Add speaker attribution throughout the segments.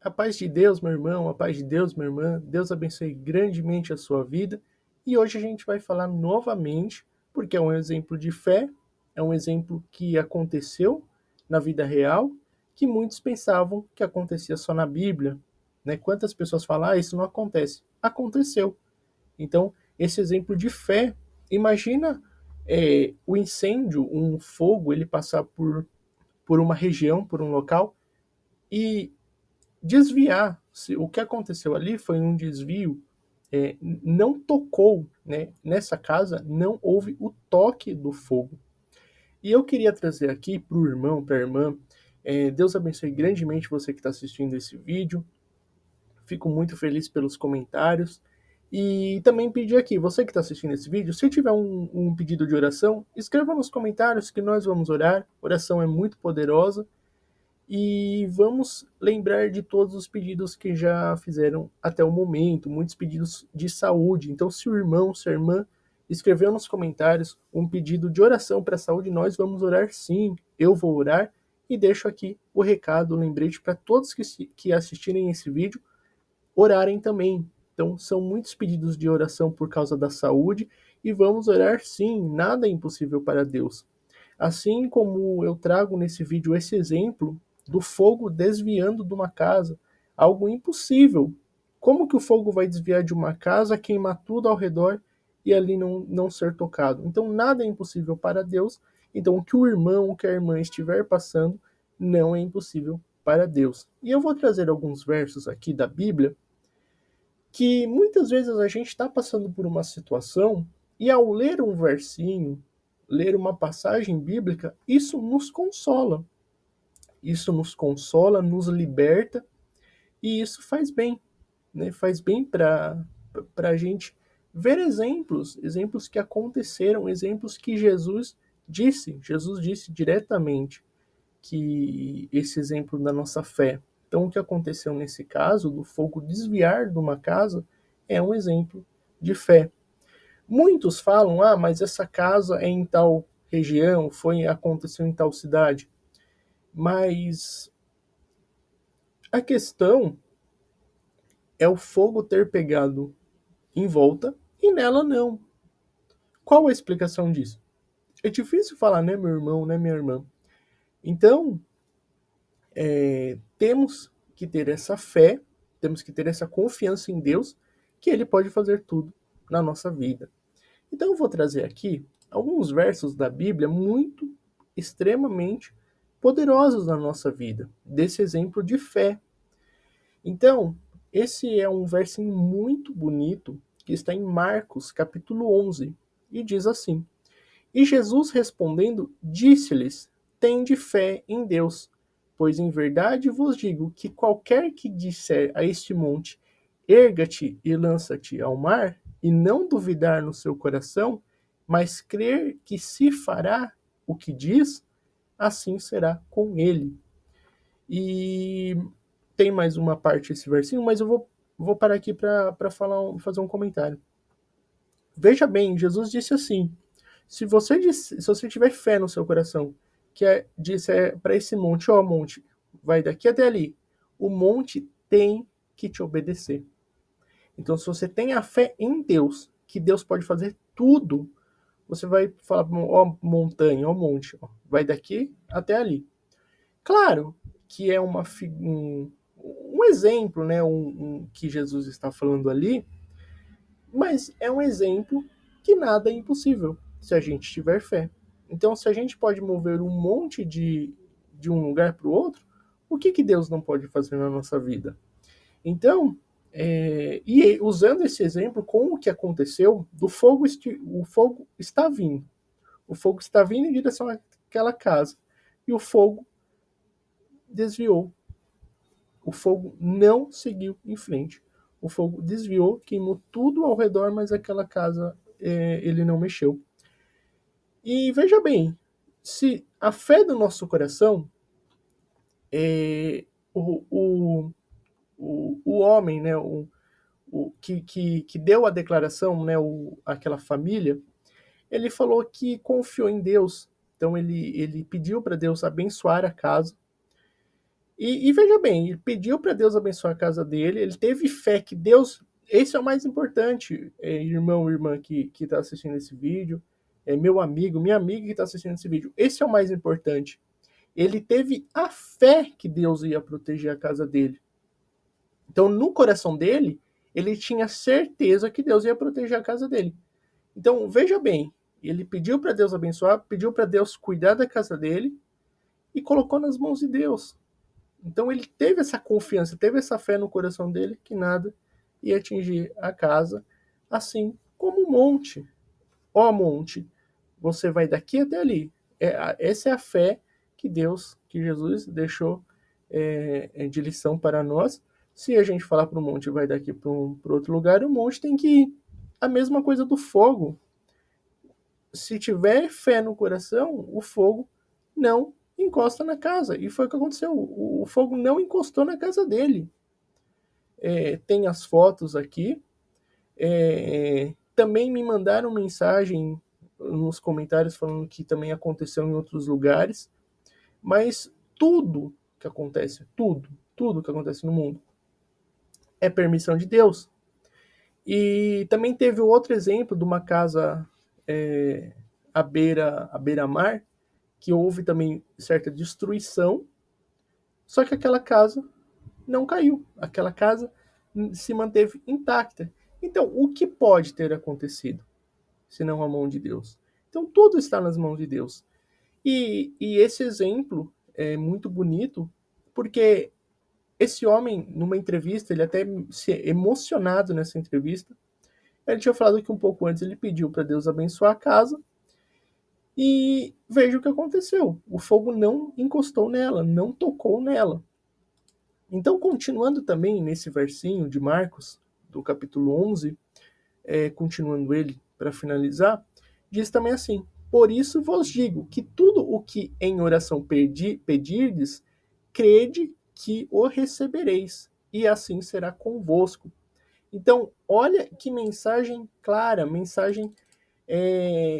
Speaker 1: A paz de Deus, meu irmão, a paz de Deus, minha irmã. Deus abençoe grandemente a sua vida. E hoje a gente vai falar novamente, porque é um exemplo de fé, é um exemplo que aconteceu na vida real, que muitos pensavam que acontecia só na Bíblia. Né? Quantas pessoas falam, isso não acontece? Aconteceu. Então, esse exemplo de fé, imagina o incêndio, um fogo, ele passar por uma região, por um local, e desviar. O que aconteceu ali foi um desvio, não tocou, né? Nessa casa não houve o toque do fogo. E eu queria trazer aqui para o irmão, para a irmã, Deus abençoe grandemente você que está assistindo esse vídeo. Fico muito feliz pelos comentários. E também pedir aqui, você que está assistindo esse vídeo, se tiver um pedido de oração, escreva nos comentários que nós vamos orar. Oração é muito poderosa. E vamos lembrar de todos os pedidos que já fizeram até o momento, muitos pedidos de saúde. Então, se o irmão, se a irmã escreveu nos comentários um pedido de oração para a saúde, nós vamos orar sim. Eu vou orar e deixo aqui o recado, o lembrete para todos que assistirem esse vídeo orarem também. Então, são muitos pedidos de oração por causa da saúde e vamos orar sim, nada é impossível para Deus. Assim como eu trago nesse vídeo esse exemplo do fogo desviando de uma casa, algo impossível. Como que o fogo vai desviar de uma casa, queimar tudo ao redor e ali não ser tocado? Então nada é impossível para Deus. Então o que o irmão, o que a irmã estiver passando, não é impossível para Deus. E eu vou trazer alguns versos aqui da Bíblia que muitas vezes a gente está passando por uma situação e ao ler um versinho, ler uma passagem bíblica, isso nos consola. Isso nos consola, nos liberta e isso faz bem, né? Faz bem para a gente ver exemplos que aconteceram, exemplos que Jesus disse diretamente que esse exemplo da nossa fé. Então, o que aconteceu nesse caso, do fogo desviar de uma casa, é um exemplo de fé. Muitos falam, mas essa casa é em tal região, aconteceu em tal cidade. Mas a questão é o fogo ter pegado em volta e nela não. Qual a explicação disso? É difícil falar, né, meu irmão, né, minha irmã? Então, temos que ter essa fé, temos que ter essa confiança em Deus, que Ele pode fazer tudo na nossa vida. Então eu vou trazer aqui alguns versos da Bíblia muito, extremamente poderosos na nossa vida, desse exemplo de fé. Então, esse é um versinho muito bonito que está em Marcos, capítulo 11, e diz assim: E Jesus respondendo, disse-lhes: Tende fé em Deus, pois em verdade vos digo que qualquer que disser a este monte: Erga-te e lança-te ao mar, e não duvidar no seu coração, mas crer que se fará o que diz, assim será com ele. E tem mais uma parte desse versinho, mas eu vou parar aqui para fazer um comentário. Veja bem, Jesus disse assim: se você tiver fé no seu coração, disser para esse monte, ó monte, vai daqui até ali, o monte tem que te obedecer. Então, se você tem a fé em Deus, que Deus pode fazer tudo, você vai falar, ó montanha, ó monte, ó, vai daqui até ali. Claro que é um exemplo, né, que Jesus está falando ali, mas é um exemplo que nada é impossível se a gente tiver fé. Então, se a gente pode mover um monte de um lugar para o outro, o que Deus não pode fazer na nossa vida? Então, e usando esse exemplo com o que aconteceu, o fogo está vindo. O fogo está vindo em direção àquela casa. E o fogo desviou. O fogo não seguiu em frente. O fogo desviou, queimou tudo ao redor, mas aquela casa ele não mexeu. E veja bem, se a fé do nosso coração, o, o, o homem, né, que deu a declaração, né, aquela família, ele falou que confiou em Deus. Então ele pediu para Deus abençoar a casa. E veja bem, ele pediu para Deus abençoar a casa dele, ele teve fé que Deus... Esse é o mais importante, irmão, irmã que está assistindo esse vídeo, meu amigo, minha amiga que está assistindo esse vídeo. Esse é o mais importante. Ele teve a fé que Deus ia proteger a casa dele. Então, no coração dele, ele tinha certeza que Deus ia proteger a casa dele. Então, veja bem, ele pediu para Deus abençoar, pediu para Deus cuidar da casa dele e colocou nas mãos de Deus. Então, ele teve essa confiança, teve essa fé no coração dele que nada ia atingir a casa, assim como o monte. Ó monte, você vai daqui até ali. Essa é a fé que Deus, que Jesus deixou de lição para nós. Se a gente falar para o monte vai daqui para outro lugar, o monte tem que ir. A mesma coisa do fogo. Se tiver fé no coração, o fogo não encosta na casa. E foi o que aconteceu. O fogo não encostou na casa dele. Tem as fotos aqui. Também me mandaram mensagem nos comentários falando que também aconteceu em outros lugares. Mas tudo que acontece, tudo que acontece no mundo é permissão de Deus. E também teve outro exemplo de uma casa à beira-mar, que houve também certa destruição, só que aquela casa não caiu, aquela casa se manteve intacta. Então, o que pode ter acontecido, se não a mão de Deus? Então, tudo está nas mãos de Deus. E esse exemplo é muito bonito, porque esse homem, numa entrevista, ele até se emocionado nessa entrevista, ele tinha falado que um pouco antes ele pediu para Deus abençoar a casa, e veja o que aconteceu. O fogo não encostou nela, não tocou nela. Então, continuando também nesse versinho de Marcos, do capítulo 11, continuando ele para finalizar, diz também assim: por isso vos digo que tudo o que em oração pedirdes, crede que o recebereis, e assim será convosco. Então, olha que mensagem clara, mensagem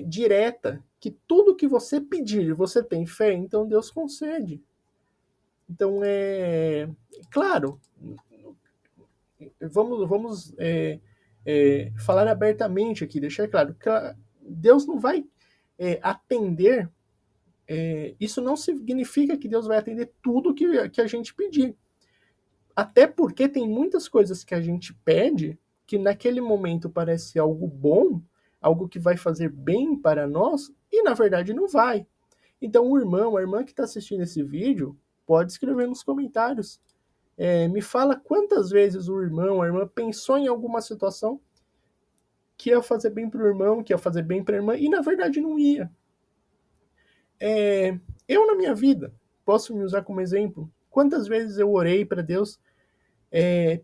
Speaker 1: direta, que tudo que você pedir, você tem fé, então Deus concede. Então, claro, vamos falar abertamente aqui, deixar claro, que Deus não vai atender, isso não significa que Deus vai atender tudo que a gente pedir. Até porque tem muitas coisas que a gente pede que naquele momento parece algo bom, algo que vai fazer bem para nós, e na verdade não vai. Então o irmão, a irmã que está assistindo esse vídeo, pode escrever nos comentários. Me fala quantas vezes o irmão, a irmã pensou em alguma situação que ia fazer bem para o irmão, que ia fazer bem para a irmã, e na verdade não ia. Eu, na minha vida, posso me usar como exemplo, quantas vezes eu orei para Deus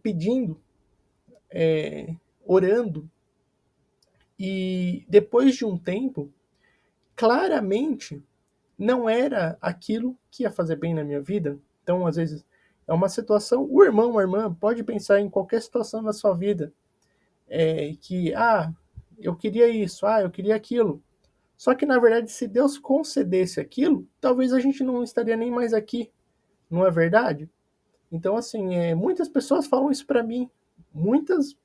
Speaker 1: pedindo, orando, e depois de um tempo, claramente não era aquilo que ia fazer bem na minha vida. Então, às vezes, é uma situação, o irmão, a irmã, pode pensar em qualquer situação na sua vida, que, eu queria isso, eu queria aquilo. Só que, na verdade, se Deus concedesse aquilo, talvez a gente não estaria nem mais aqui, não é verdade? Então, assim, muitas pessoas falam isso para mim, muitas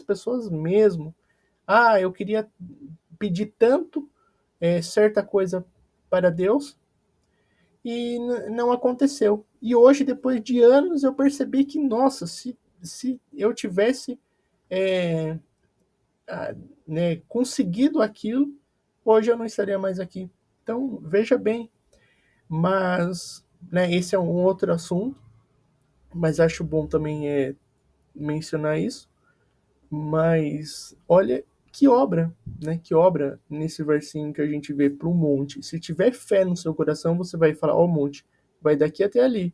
Speaker 1: pessoas mesmo. Eu queria pedir tanto certa coisa para Deus e não aconteceu. E hoje, depois de anos, eu percebi que, nossa, se eu tivesse conseguido aquilo, hoje eu não estaria mais aqui. Então, veja bem. Mas, esse é um outro assunto, mas acho bom também mencionar isso. Mas olha que obra, né? Que obra nesse versinho que a gente vê para o monte. Se tiver fé no seu coração, você vai falar: ó, monte, vai daqui até ali.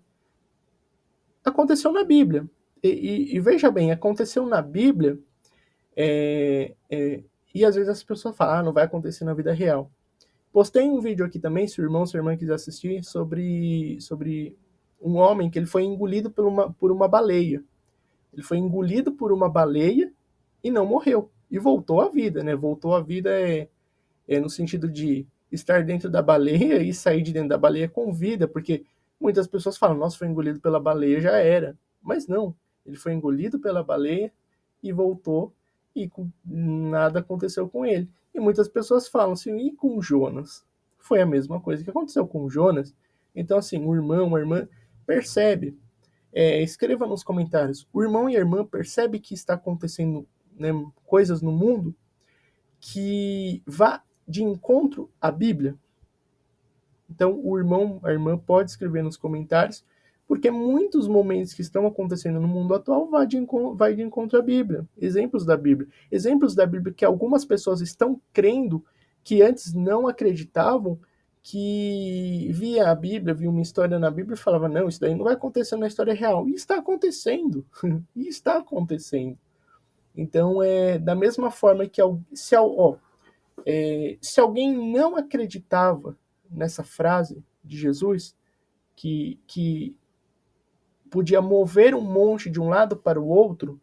Speaker 1: Aconteceu na Bíblia. E veja bem, aconteceu na Bíblia, e às vezes as pessoas falam: não vai acontecer na vida real. Postei um vídeo aqui também, se o irmão, se a irmã quiser assistir, sobre um homem que ele foi engolido por uma baleia. Ele foi engolido por uma baleia e não morreu. E voltou à vida, né? Voltou à vida no sentido de estar dentro da baleia e sair de dentro da baleia com vida, porque Muitas pessoas falam, nossa, foi engolido pela baleia, já era. Mas não, ele foi engolido pela baleia e voltou e nada aconteceu com ele. E muitas pessoas falam assim, e com Jonas? Foi a mesma coisa que aconteceu com Jonas. Então, assim, o irmão, a irmã, percebe. Escreva nos comentários. O irmão e a irmã percebe que está acontecendo, né, coisas no mundo que vá de encontro à Bíblia. Então, o irmão, a irmã pode escrever nos comentários, porque muitos momentos que estão acontecendo no mundo atual vai de encontro à Bíblia. Exemplos da Bíblia. Exemplos da Bíblia que algumas pessoas estão crendo que antes não acreditavam, que via a Bíblia, via uma história na Bíblia e falava, não, isso daí não vai acontecer na história real. E está acontecendo. E está acontecendo. Então, da mesma forma que se alguém não acreditava nessa frase de Jesus, que podia mover um monte de um lado para o outro,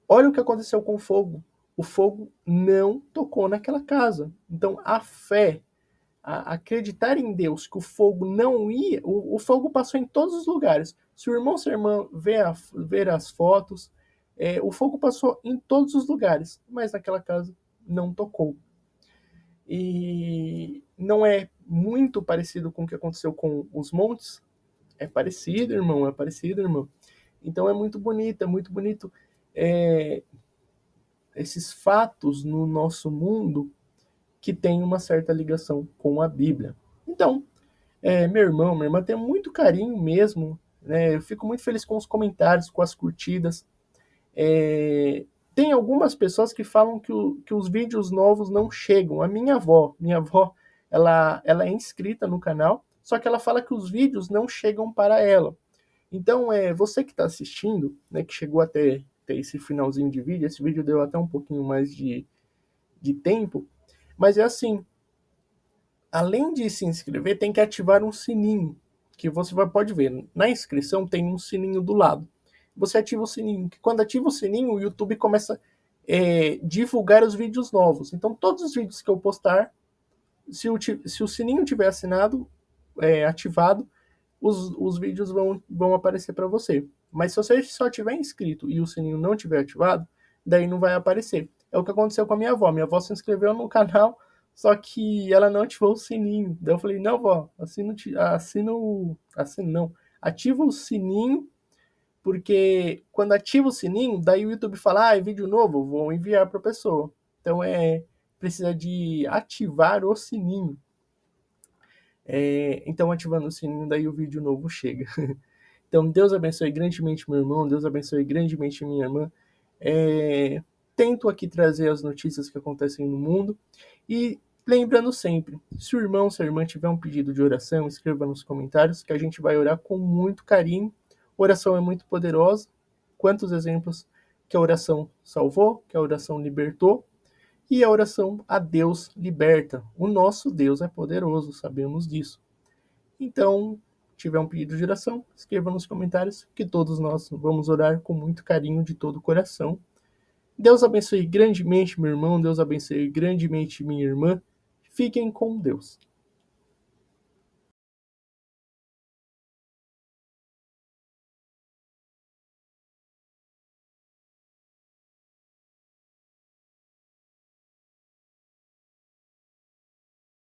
Speaker 1: olha o que aconteceu com o fogo. O fogo não tocou naquela casa. Então, a fé, acreditar em Deus, que o fogo não ia, o fogo passou em todos os lugares. Se o irmão e a irmã ver as fotos, o fogo passou em todos os lugares, mas naquela casa não tocou. E não é muito parecido com o que aconteceu com os montes? É parecido, irmão, é parecido, irmão. Então é muito bonito esses fatos no nosso mundo que tem uma certa ligação com a Bíblia. Então, meu irmão, minha irmã, tem muito carinho mesmo, né? Eu fico muito feliz com os comentários, com as curtidas. Tem algumas pessoas que falam que os vídeos novos não chegam. A minha avó, ela é inscrita no canal, só que ela fala que os vídeos não chegam para ela. Então, você que está assistindo, né, que chegou até esse finalzinho de vídeo, esse vídeo deu até um pouquinho mais de tempo, mas é assim, além de se inscrever, tem que ativar um sininho, que você pode ver. Na inscrição tem um sininho do lado. Você ativa o sininho, que quando ativa o sininho, o YouTube começa a divulgar os vídeos novos. Então, todos os vídeos que eu postar, se o sininho tiver ativado, os vídeos vão aparecer para você. Mas se você só tiver inscrito e o sininho não tiver ativado, daí não vai aparecer. É o que aconteceu com a minha avó. Minha avó se inscreveu no canal, só que ela não ativou o sininho. Daí eu falei, não, vó, não. Ativa o sininho, porque quando ativa o sininho, daí o YouTube fala, é vídeo novo, vou enviar para a pessoa. Então precisa de ativar o sininho. Então, ativando o sininho, daí o vídeo novo chega. Então, Deus abençoe grandemente meu irmão, Deus abençoe grandemente minha irmã. Tento aqui trazer as notícias que acontecem no mundo. E lembrando sempre, se o irmão, se a irmã tiver um pedido de oração, escreva nos comentários, que a gente vai orar com muito carinho. Oração é muito poderosa. Quantos exemplos que a oração salvou, que a oração libertou. E a oração a Deus liberta. O nosso Deus é poderoso, sabemos disso. Então, tiver um pedido de oração, escreva nos comentários que todos nós vamos orar com muito carinho de todo o coração. Deus abençoe grandemente meu irmão, Deus abençoe grandemente minha irmã. Fiquem com Deus.